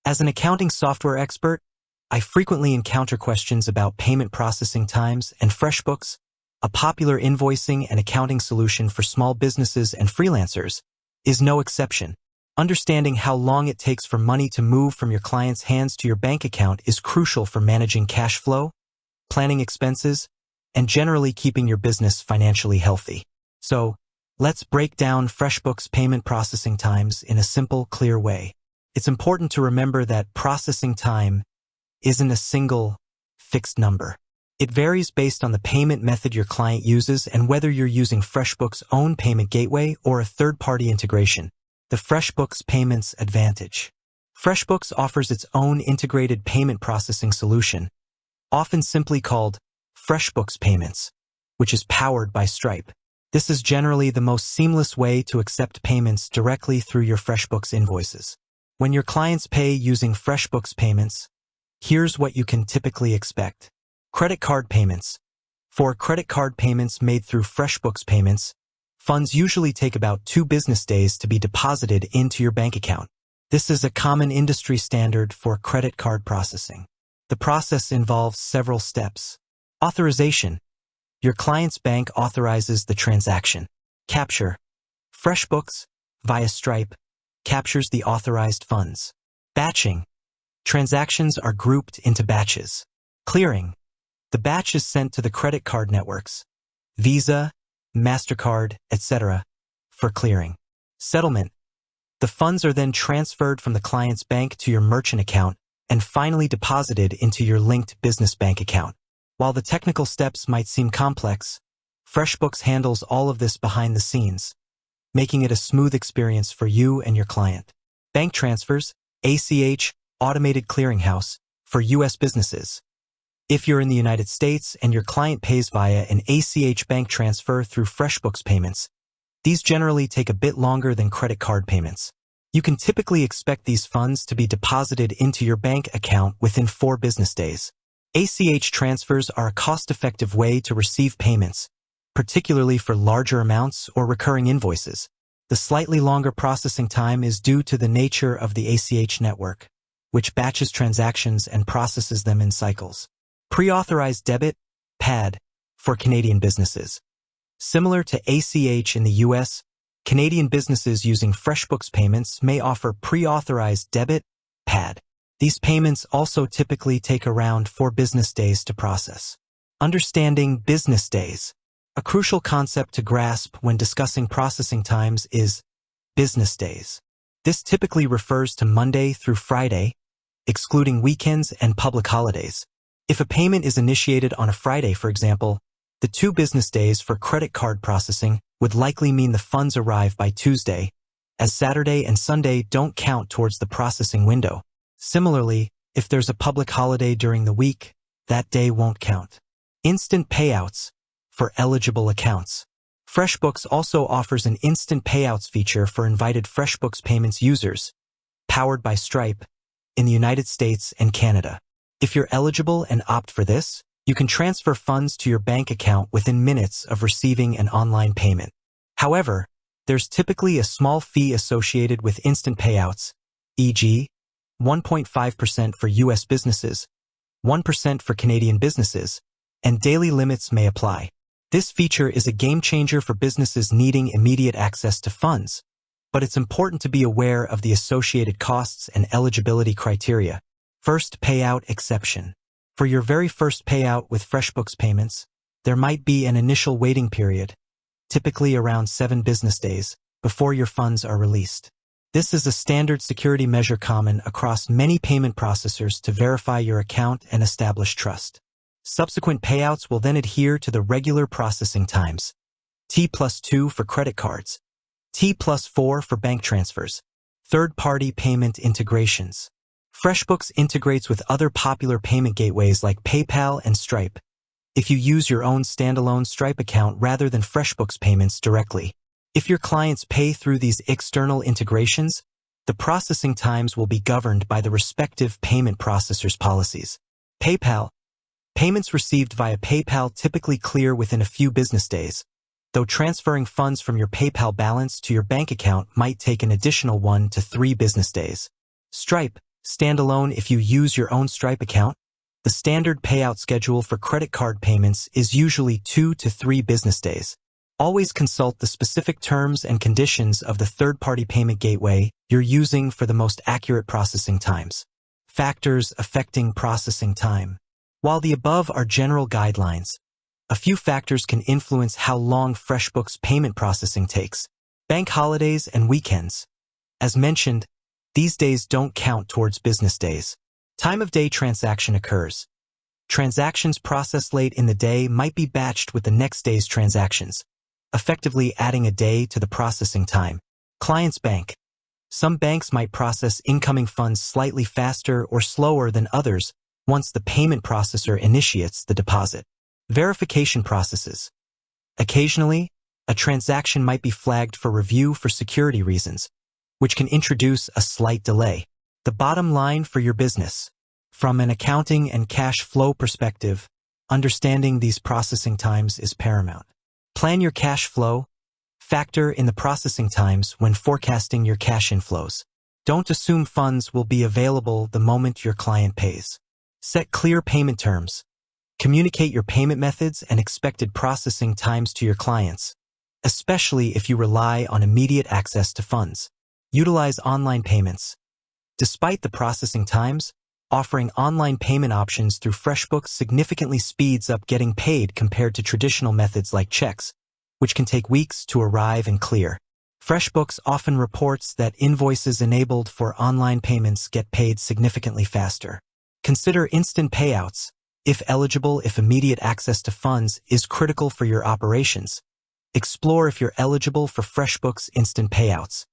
As an accounting software expert, I frequently encounter questions about payment processing times, and FreshBooks, a popular invoicing and accounting solution for small businesses and freelancers, is no exception. Understanding how long it takes for money to move from your client's hands to your bank account is crucial for managing cash flow, planning expenses, and generally keeping your business financially healthy. So, let's break down FreshBooks payment processing times in a simple, clear way. It's important to remember that processing time isn't a single, fixed number. It varies based on the payment method your client uses and whether you're using FreshBooks' own payment gateway or a third-party integration. The FreshBooks Payments Advantage. FreshBooks offers its own integrated payment processing solution, often simply called FreshBooks Payments, which is powered by Stripe. This is generally the most seamless way to accept payments directly through your FreshBooks invoices. When your clients pay using FreshBooks Payments, here's what you can typically expect. Credit card payments. For credit card payments made through FreshBooks Payments, funds usually take about 2 business days to be deposited into your bank account. This is a common industry standard for credit card processing. The process involves several steps. Authorization. Your client's bank authorizes the transaction. Capture. FreshBooks, via Stripe, captures the authorized funds. Batching. Transactions are grouped into batches. Clearing. The batch is sent to the credit card networks, Visa, MasterCard, etc., for clearing. Settlement. The funds are then transferred from the client's bank to your merchant account and finally deposited into your linked business bank account. While the technical steps might seem complex, FreshBooks handles all of this behind the scenes, making it a smooth experience for you and your client. Bank transfers, ACH, Automated Clearinghouse, for U.S. businesses. If you're in the United States and your client pays via an ACH bank transfer through FreshBooks Payments, these generally take a bit longer than credit card payments. You can typically expect these funds to be deposited into your bank account within 4 business days. ACH transfers are a cost-effective way to receive payments, particularly for larger amounts or recurring invoices. The slightly longer processing time is due to the nature of the ACH network, which batches transactions and processes them in cycles. Pre-authorized debit, PAD, for Canadian businesses. Similar to ACH in the US, Canadian businesses using FreshBooks Payments may offer pre-authorized debit, PAD. These payments also typically take around 4 business days to process. Understanding business days. A crucial concept to grasp when discussing processing times is business days. This typically refers to Monday through Friday, excluding weekends and public holidays. If a payment is initiated on a Friday, for example, the 2 business days for credit card processing would likely mean the funds arrive by Tuesday, as Saturday and Sunday don't count towards the processing window. Similarly, if there's a public holiday during the week, that day won't count. Instant payouts for eligible accounts. FreshBooks also offers an instant payouts feature for invited FreshBooks Payments users, powered by Stripe, in the United States and Canada. If you're eligible and opt for this, you can transfer funds to your bank account within minutes of receiving an online payment. However, there's typically a small fee associated with instant payouts, e.g., 1.5% for U.S. businesses, 1% for Canadian businesses, and daily limits may apply. This feature is a game changer for businesses needing immediate access to funds, but it's important to be aware of the associated costs and eligibility criteria. First payout exception. For your very first payout with FreshBooks Payments, there might be an initial waiting period, typically around 7 business days, before your funds are released. This is a standard security measure common across many payment processors to verify your account and establish trust. Subsequent payouts will then adhere to the regular processing times. T+2 for credit cards. T+4 for bank transfers. Third-party payment integrations. FreshBooks integrates with other popular payment gateways like PayPal and Stripe. If you use your own standalone Stripe account rather than FreshBooks Payments directly. If your clients pay through these external integrations, the processing times will be governed by the respective payment processor's policies. PayPal. Payments received via PayPal typically clear within a few business days, though transferring funds from your PayPal balance to your bank account might take an additional 1 to 3 business days. Stripe. Standalone if you use your own Stripe account. The standard payout schedule for credit card payments is usually 2 to 3 business days. Always consult the specific terms and conditions of the third-party payment gateway you're using for the most accurate processing times. Factors affecting processing time. While the above are general guidelines, a few factors can influence how long FreshBooks payment processing takes. Bank holidays and weekends. As mentioned, these days don't count towards business days. Time of day transaction occurs. Transactions processed late in the day might be batched with the next day's transactions, effectively adding a day to the processing time. Client's bank. Some banks might process incoming funds slightly faster or slower than others once the payment processor initiates the deposit. Verification processes. Occasionally, a transaction might be flagged for review for security reasons, which can introduce a slight delay. The bottom line for your business. From an accounting and cash flow perspective, understanding these processing times is paramount. Plan your cash flow. Factor in the processing times when forecasting your cash inflows. Don't assume funds will be available the moment your client pays. Set clear payment terms. Communicate your payment methods and expected processing times to your clients, especially if you rely on immediate access to funds. Utilize online payments. Despite the processing times, offering online payment options through FreshBooks significantly speeds up getting paid compared to traditional methods like checks, which can take weeks to arrive and clear. FreshBooks often reports that invoices enabled for online payments get paid significantly faster. Consider instant payouts, if eligible, if immediate access to funds is critical for your operations. Explore if you're eligible for FreshBooks instant payouts.